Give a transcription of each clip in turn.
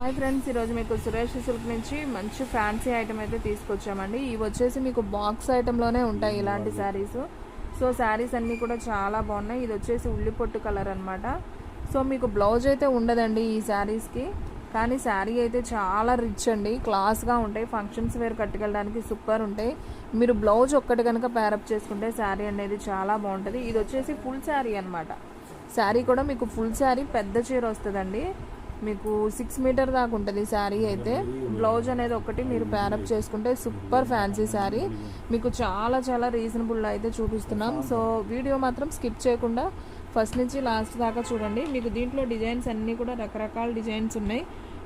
Hi friends, ఈరోజు మీకు Suresh silk నుంచి మంచి ఫ్యాన్సీ ఐటమ్ అయితే తీసుకొచ్చామండి. ఇవి వచ్చేసి మీకు బాక్స్ ఐటెంలోనే ఉంటాయి ఇలాంటి శారీస్. సో శారీస్ అన్నీ కూడా చాలా బాగున్నాయి. ఇది వచ్చేసి ఉల్లిపొట్టు కలర్ అనమాట. సో మీకు బ్లౌజ్ అయితే ఉండదండి ఈ శారీస్కి, కానీ శారీ అయితే చాలా రిచ్ అండి, క్లాస్గా ఉంటాయి. ఫంక్షన్స్ వేర్ కట్టుకెళ్ళడానికి సూపర్ ఉంటాయి. మీరు బ్లౌజ్ ఒక్కటి కనుక ప్యారప్ చేసుకుంటే శారీ అనేది చాలా బాగుంటుంది. ఇది వచ్చేసి ఫుల్ శారీ అనమాట. శారీ కూడా మీకు ఫుల్ శారీ పెద్ద చీర వస్తుందండి. మీకు 6 మీటర్ దాకా ఉంటుంది శారీ అయితే. బ్లౌజ్ అనేది ఒకటి మీరు ప్యారప్ చేసుకుంటే సూపర్ ఫ్యాన్సీ శారీ. మీకు చాలా చాలా రీజనబుల్లో అయితే చూపిస్తున్నాం. సో వీడియో మాత్రం స్కిప్ చేయకుండా ఫస్ట్ నుంచి లాస్ట్ దాకా చూడండి. మీకు దీంట్లో డిజైన్స్ అన్నీ కూడా రకరకాల డిజైన్స్ ఉన్నాయి.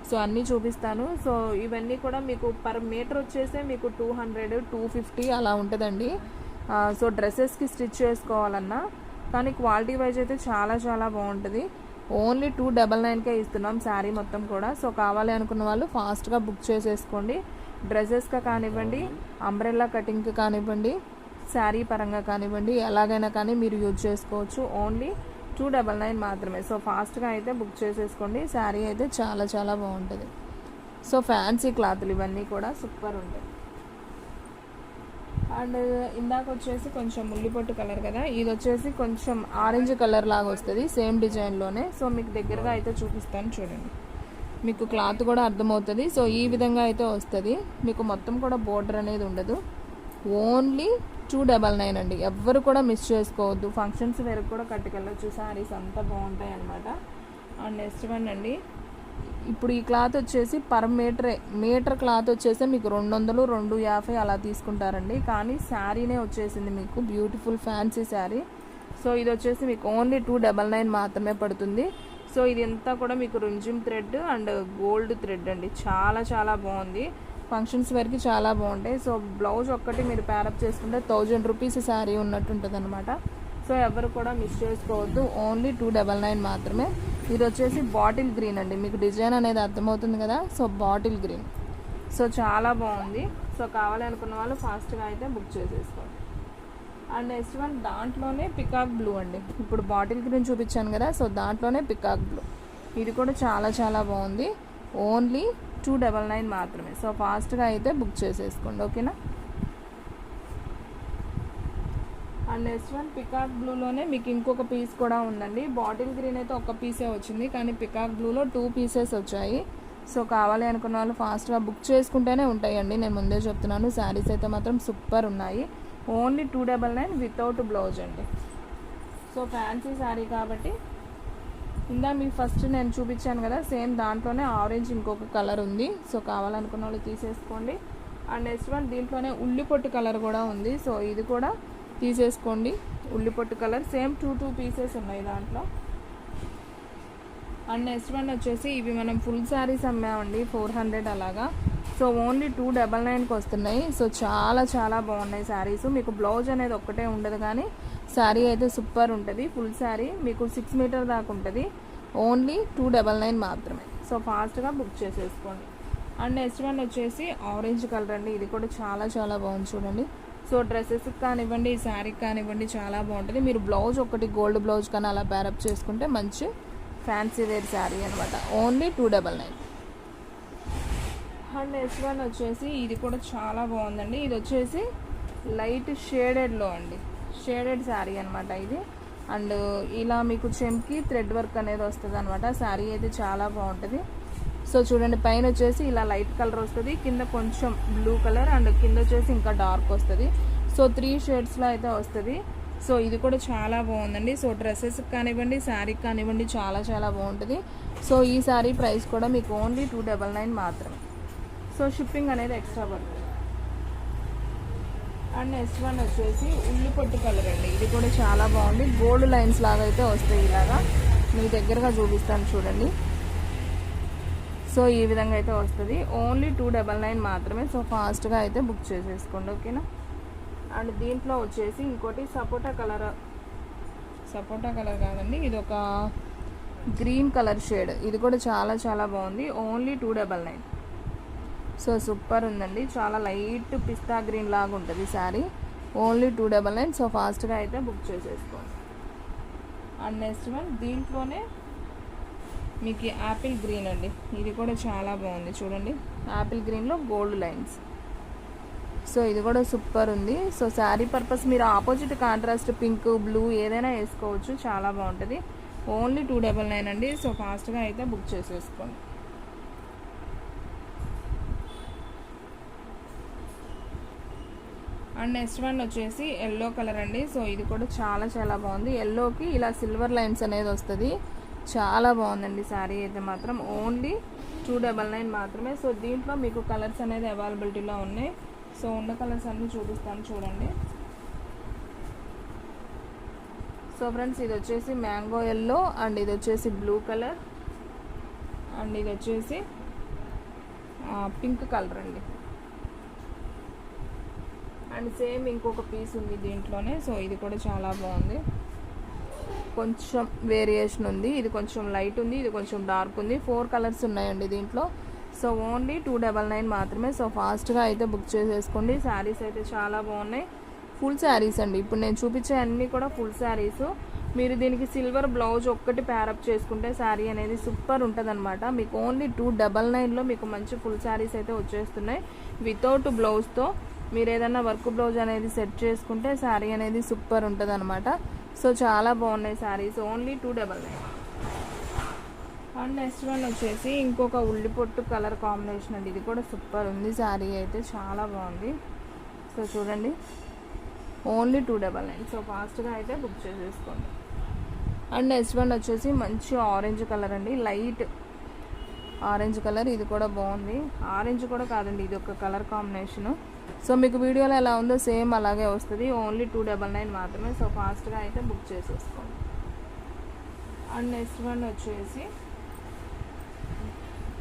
సో అన్నీ చూపిస్తాను. సో ఇవన్నీ కూడా మీకు పర్ మీటర్ వచ్చేసి మీకు 200, 250 అలా ఉంటుందండి. సో డ్రెస్సెస్కి స్టిచ్ చేసుకోవాలన్నా, కానీ క్వాలిటీ వైజ్ అయితే చాలా చాలా బాగుంటుంది. ఓన్లీ 299కే ఇస్తున్నాం శారీ మొత్తం కూడా. సో కావాలి అనుకున్న వాళ్ళు ఫాస్ట్గా బుక్ చేసేసుకోండి. డ్రెస్సెస్గా కానివ్వండి, అంబ్రెల్లా కటింగ్కి కానివ్వండి, శారీ పరంగా కానివ్వండి, ఎలాగైనా కానీ మీరు యూజ్ చేసుకోవచ్చు. ఓన్లీ 299 మాత్రమే. సో ఫాస్ట్గా అయితే బుక్ చేసేసుకోండి. శారీ అయితే చాలా చాలా బాగుంటుంది. సో ఫ్యాన్సీ క్లాత్లు ఇవన్నీ కూడా సూపర్ ఉంటాయి. అండ్ ఇందాక వచ్చేసి కొంచెం ఉల్లిపొట్టు కలర్ కదా, ఇది వచ్చేసి కొంచెం ఆరెంజ్ కలర్ లాగా వస్తుంది సేమ్ డిజైన్లోనే. సో మీకు దగ్గరగా అయితే చూపిస్తాను చూడండి, మీకు క్లాత్ కూడా అర్థమవుతుంది. సో ఈ విధంగా అయితే వస్తుంది. మీకు మొత్తం కూడా బోర్డర్ అనేది ఉండదు. ఓన్లీ 299 అండి. ఎవ్వరు కూడా మిస్ చేసుకోవద్దు. ఫంక్షన్స్ వేరకు కూడా కట్టుకెళ్ళచ్చు. శారీస్ అంతా బాగుంటాయి అన్నమాట. అండ్ నెక్స్ట్ వన్ అండి, ఇప్పుడు ఈ క్లాత్ వచ్చేసి పర్ మీటర్ క్లాత్ వచ్చేసి మీకు 200, 250 అలా తీసుకుంటారండి. కానీ శారీనే వచ్చేసింది మీకు బ్యూటిఫుల్ ఫ్యాన్సీ శారీ. సో ఇది వచ్చేసి మీకు ఓన్లీ 299 మాత్రమే పడుతుంది. సో ఇది అంతా కూడా మీకు రుంజిమ్ థ్రెడ్ అండ్ గోల్డ్ థ్రెడ్ అండి. చాలా చాలా బాగుంది. ఫంక్షన్స్ వరకు చాలా బాగుంటాయి. సో బ్లౌజ్ ఒక్కటి మీరు ప్యారప్ చేసుకుంటే 1000 రూపీస్ శారీ ఉన్నట్టు ఉంటుంది అనమాట. సో ఎవరు కూడా మిస్ చేసుకోవద్దు. ఓన్లీ 299 మాత్రమే. ఇది వచ్చేసి బాటిల్ గ్రీన్ అండి. మీకు డిజైన్ అనేది అర్థమవుతుంది కదా. So bottle green. సో చాలా బాగుంది. సో కావాలి అనుకున్న వాళ్ళు ఫాస్ట్గా అయితే బుక్ చేసేసుకోండి. అండ్ నెక్స్ట్ వన్ దాంట్లోనే పికాక్ బ్లూ అండి. ఇప్పుడు బాటిల్ గ్రీన్ చూపించాను కదా, సో దాంట్లోనే పికాక్ బ్లూ. ఇది కూడా చాలా చాలా బాగుంది. ఓన్లీ 299 మాత్రమే. సో ఫాస్ట్గా అయితే బుక్ చేసేసుకోండి, ఓకేనా. అండ్ నెక్స్ట్ వన్ పికాక్ బ్లూలోనే మీకు ఇంకొక పీస్ కూడా ఉందండి. బాటిల్ గ్రీన్ అయితే ఒక పీసే వచ్చింది, కానీ పికాక్ బ్లూలో 2 పీసెస్ వచ్చాయి. సో కావాలి అనుకున్న వాళ్ళు ఫాస్ట్గా బుక్ చేసుకుంటేనే ఉంటాయండి, నేను ముందే చెప్తున్నాను. శారీస్ అయితే మాత్రం సూపర్ ఉన్నాయి. ఓన్లీ 299 వితౌట్ బ్లౌజ్ అండి. సో ఫ్యాన్సీ శారీ కాబట్టి మీకు ఫస్ట్ నేను చూపించాను కదా, సేమ్ దాంట్లోనే ఆరెంజ్ ఇంకొక కలర్ ఉంది. సో కావాలనుకున్న వాళ్ళు తీసేసుకోండి. అండ్ నెక్స్ట్ వన్ దీంట్లోనే ఉల్లిపొట్టు కలర్ కూడా ఉంది. సో ఇది కూడా తీసేసుకోండి. ఉల్లిపొట్టు కలర్ సేమ్ 2 పీసెస్ ఉన్నాయి దాంట్లో. అండ్ నెక్స్ట్ వన్ వచ్చేసి ఇవి మనం ఫుల్ శారీస్ అమ్మామండి 400 అలాగా. సో ఓన్లీ 299కి వస్తున్నాయి. సో చాలా చాలా బాగున్నాయి శారీస్. మీకు బ్లౌజ్ అనేది ఒక్కటే ఉండదు, కానీ శారీ అయితే సూపర్ ఉంటుంది. ఫుల్ శారీ మీకు 6 మీటర్ దాకా ఉంటుంది. ఓన్లీ 299 మాత్రమే. సో ఫాస్ట్గా బుక్ చేసేసుకోండి. అండ్ నెక్స్ట్ వన్ వచ్చేసి ఆరెంజ్ కలర్ అండి. ఇది కూడా చాలా చాలా బాగుంది చూడండి. సో డ్రెస్సెస్కి కానివ్వండి, శారీకి కానివ్వండి చాలా బాగుంటుంది. మీరు బ్లౌజ్ ఒకటి గోల్డ్ బ్లౌజ్ కానీ అలా ప్యారప్ చేసుకుంటే మంచి ఫ్యాన్సీ వేర్ శారీ అనమాట. ఓన్లీ 299. అండ్ నెక్స్ట్ వన్ వచ్చేసి ఇది కూడా చాలా బాగుందండి. ఇది వచ్చేసి లైట్ షేడెడ్లో అండి, షేడెడ్ శారీ అనమాట ఇది. అండ్ ఇలా మీకు చెంకి థ్రెడ్ వర్క్ అనేది వస్తుంది అనమాట. శారీ అయితే చాలా బాగుంటుంది. సో చూడండి, పైన వచ్చేసి ఇలా లైట్ కలర్ వస్తుంది, కింద కొంచెం బ్లూ కలర్, అండ్ కింద వచ్చేసి ఇంకా డార్క్ వస్తుంది. సో 3 షేడ్స్లో అయితే వస్తుంది. సో ఇది కూడా చాలా బాగుందండి. సో డ్రెస్సెస్కి కానివ్వండి, శారీకి కానివ్వండి చాలా చాలా బాగుంటుంది. సో ఈ శారీ ప్రైస్ కూడా మీకు ఓన్లీ 299 మాత్రమే. సో షిప్పింగ్ అనేది ఎక్స్ట్రా పడుతుంది. అండ్ నెక్స్ట్ వన్ వచ్చేసి ఉల్లిపొట్టు కలర్ అండి. ఇది కూడా చాలా బాగుంది. గోల్డ్ లైన్స్ లాగా అయితే వస్తాయి. ఇలాగా మీ దగ్గరగా చూపిస్తాను చూడండి. సో ఈ విధంగా అయితే వస్తుంది. ఓన్లీ 299 మాత్రమే. సో ఫాస్ట్గా అయితే బుక్ చేసేసుకోండి, ఓకేనా. అండ్ దీంట్లో వచ్చేసి ఇంకోటి సపోటా కలర్ కాదండి, ఇది ఒక గ్రీన్ కలర్ షేడ్. ఇది కూడా చాలా చాలా బాగుంది. ఓన్లీ 299. సో సూపర్ ఉందండి. చాలా లైట్ పిస్తా గ్రీన్ లాగా ఉంటుంది శారీ. ఓన్లీ 299. సో ఫాస్ట్గా అయితే బుక్ చేసేసుకోండి. అండ్ నెక్స్ట్ వన్ దీంట్లోనే మీకు యాపిల్ గ్రీన్ అండి, ఇది కూడా చాలా బాగుంది చూడండి, యాపిల్ గ్రీన్లో గోల్డ్ లైన్స్. సో ఇది కూడా సూపర్ ఉంది. సో శారీ పర్పస్ మీరు ఆపోజిట్ కాంట్రాస్ట్ పింక్ బ్లూ ఏదైనా వేసుకోవచ్చు, చాలా బాగుంటుంది. ఓన్లీ 299 అండి. సో ఫాస్ట్గా అయితే బుక్ చేసేసుకోండి. అండ్ నెక్స్ట్ వన్ వచ్చేసి ఎల్లో కలర్ అండి. సో ఇది కూడా చాలా చాలా బాగుంది. ఎల్లోకి ఇలా సిల్వర్ లైన్స్ అనేది వస్తుంది, చాలా బాగుందండి శారీ అయితే మాత్రం. ఓన్లీ 299 మాత్రమే. సో దీంట్లో మీకు కలర్స్ అనేది అవైలబిలిటీలో ఉన్నాయి. సో ఉన్న కలర్స్ అన్నీ చూపిస్తాను చూడండి. సో ఫ్రెండ్స్ ఇది వచ్చేసి మ్యాంగో ఎల్లో, అండ్ ఇది వచ్చేసి బ్లూ కలర్, అండ్ ఇది వచ్చేసి పింక్ కలర్ అండి. అండ్ సేమ్ ఇంకొక పీస్ ఉంది దీంట్లోనే. సో ఇది కూడా చాలా బాగుంది, కొంచెం వేరియేషన్ ఉంది. ఇది కొంచెం లైట్ ఉంది, ఇది కొంచెం డార్క్ ఉంది. 4 కలర్స్ ఉన్నాయండి దీంట్లో. సో ఓన్లీ 299 మాత్రమే. సో ఫాస్ట్గా అయితే బుక్ చేసేసుకోండి. శారీస్ అయితే చాలా బాగున్నాయి, ఫుల్ శారీస్ అండి. ఇప్పుడు నేను చూపించే అన్నీ కూడా ఫుల్ శారీస్. మీరు దీనికి సిల్వర్ బ్లౌజ్ ఒక్కటి ప్యారప్ చేసుకుంటే శారీ అనేది సూపర్ ఉంటుందన్నమాట. మీకు ఓన్లీ 299లో మీకు మంచి ఫుల్ శారీస్ అయితే వచ్చేస్తున్నాయి వితౌట్ బ్లౌజ్తో. మీరు ఏదైనా వర్క్ బ్లౌజ్ అనేది సెట్ చేసుకుంటే శారీ అనేది సూపర్ ఉంటుంది అనమాట. సో చాలా బాగున్నాయి saris, only 299. And next one వచ్చేసి ఇంకొక ఉల్లిపొట్టు కలర్ కాంబినేషన్ అండి. ఇది కూడా సూపర్ ఉంది, శారీ అయితే చాలా బాగుంది. సో చూడండి, ఓన్లీ 299. సో ఫాస్ట్గా అయితే బుక్ చేసేసుకోండి. అండ్ నెక్స్ట్ వన్ వచ్చేసి మంచి ఆరెంజ్ కలర్ అండి, లైట్ ఆరెంజ్ కలర్. ఇది కూడా బాగుంది. ఆరెంజ్ కూడా కాదండి, ఇది ఒక కలర్ కాంబినేషను. సో మీకు వీడియోలో ఎలా ఉందో సేమ్ అలాగే వస్తుంది, ఓన్లీ 299 మాత్రమే. సో ఫాస్ట్గా అయితే బుక్ చేసేసుకోండి. అండ్ నెక్స్ట్ వన్ వచ్చేసి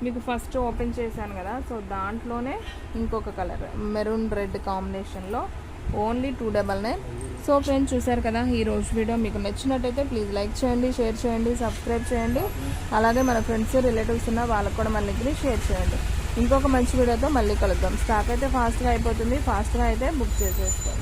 మీకు ఫస్ట్ ఓపెన్ చేశాను కదా, సో దాంట్లోనే ఇంకొక కలర్ మెరూన్ రెడ్ కాంబినేషన్లో ఓన్లీ 299. సో ఫ్రెండ్స్ చూసారు కదా, ఈ రోజు వీడియో మీకు నచ్చినట్టయితే ప్లీజ్ లైక్ చేయండి, షేర్ చేయండి, సబ్స్క్రైబ్ చేయండి. అలాగే మన ఫ్రెండ్స్ రిలేటివ్స్ ఉన్న వాళ్ళకు కూడా మళ్ళీ షేర్ చేయండి. ఇంకొక మంచి వీడియోతో మళ్ళీ కలుద్దాం. స్టాక్ అయితే ఫాస్ట్గా అయిపోతుంది, ఫాస్ట్గా అయితే బుక్ చేసేసుకోండి.